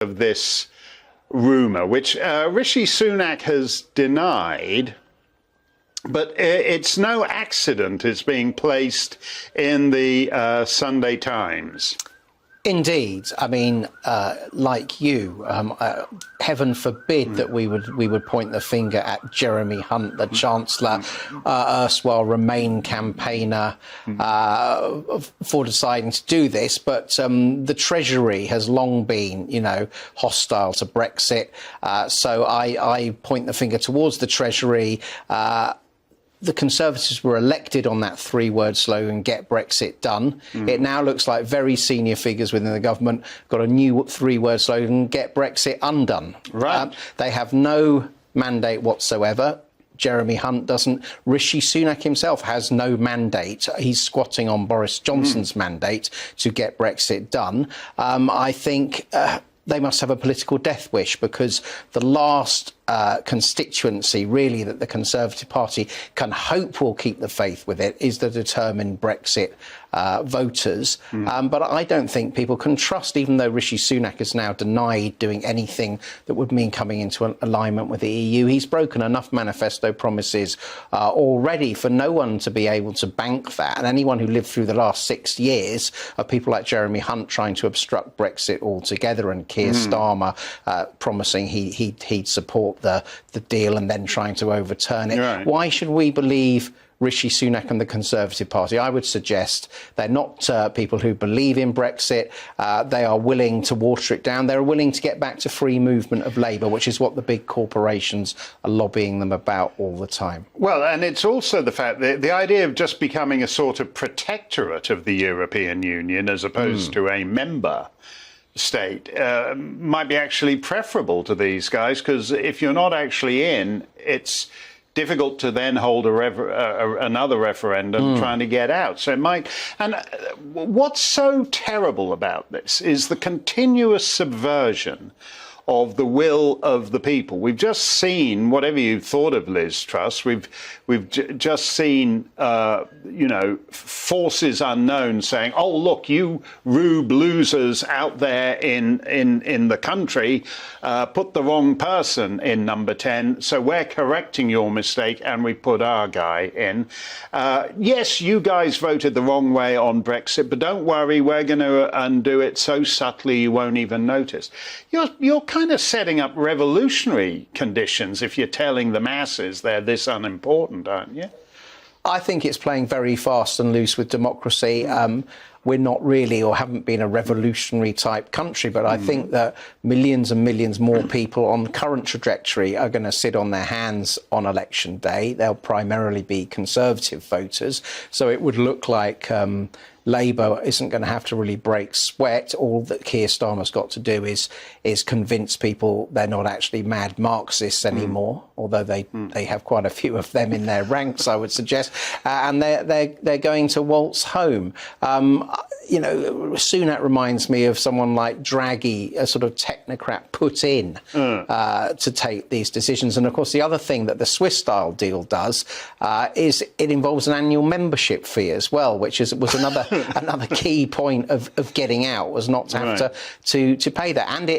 of this rumour, which Rishi Sunak has denied, but it's no accident it's being placed in the Sunday Times. Indeed. I mean, like you, heaven forbid that we would point the finger at Jeremy Hunt, the Chancellor, erstwhile Remain campaigner, for deciding to do this. But the Treasury has long been, hostile to Brexit. So I point the finger towards the Treasury. The Conservatives were elected on that three-word slogan, get Brexit done. It now looks like very senior figures within the government got a new three-word slogan, get Brexit undone. Right. They have no mandate whatsoever. Jeremy Hunt doesn't. Rishi Sunak himself has no mandate. He's squatting on Boris Johnson's mandate to get Brexit done. I think they must have a political death wish, because the last constituency, really, that the Conservative Party can hope will keep the faith with it is the determined Brexit voters. But I don't think people can trust, even though Rishi Sunak has now denied doing anything that would mean coming into alignment with the EU. He's broken enough manifesto promises already for no one to be able to bank that. And anyone who lived through the last 6 years of people like Jeremy Hunt trying to obstruct Brexit altogether, and Keir Starmer promising he'd support the deal and then trying to overturn it. Right. Why should we believe Rishi Sunak and the Conservative Party? I would suggest they're not people who believe in Brexit. They are willing to water it down. They're willing to get back to free movement of labour, which is what the big corporations are lobbying them about all the time. Well, and it's also the fact that the idea of just becoming a sort of protectorate of the European Union as opposed to a member state might be actually preferable to these guys, because if you're not actually in, it's difficult to then hold another referendum trying to get out. So it might. And what's so terrible about this is the continuous subversion of the will of the people. We've just seen, whatever you thought of Liz Truss, we've just seen, forces unknown saying, "Oh, look, you rube losers out there in the country, put the wrong person in number 10, so we're correcting your mistake and we put our guy in. Yes, you guys voted the wrong way on Brexit, but don't worry, we're going to undo it so subtly you won't even notice." You're kind of setting up revolutionary conditions if you're telling the masses they're this unimportant, aren't you? I think it's playing very fast and loose with democracy. We're not really, or haven't been, a revolutionary type country, but I think that millions and millions more people on the current trajectory are going to sit on their hands on election day. They'll primarily be Conservative voters. So it would look like Labour isn't going to have to really break sweat. All that Keir Starmer's got to do is convince people they're not actually mad Marxists anymore, although they have quite a few of them in their ranks, I would suggest, and they're going to waltz home. Sunak reminds me of someone like Draghi, a sort of technocrat put in to take these decisions. And of course, the other thing that the Swiss-style deal does is it involves an annual membership fee as well, which was another key point of getting out, was not to have to pay that. And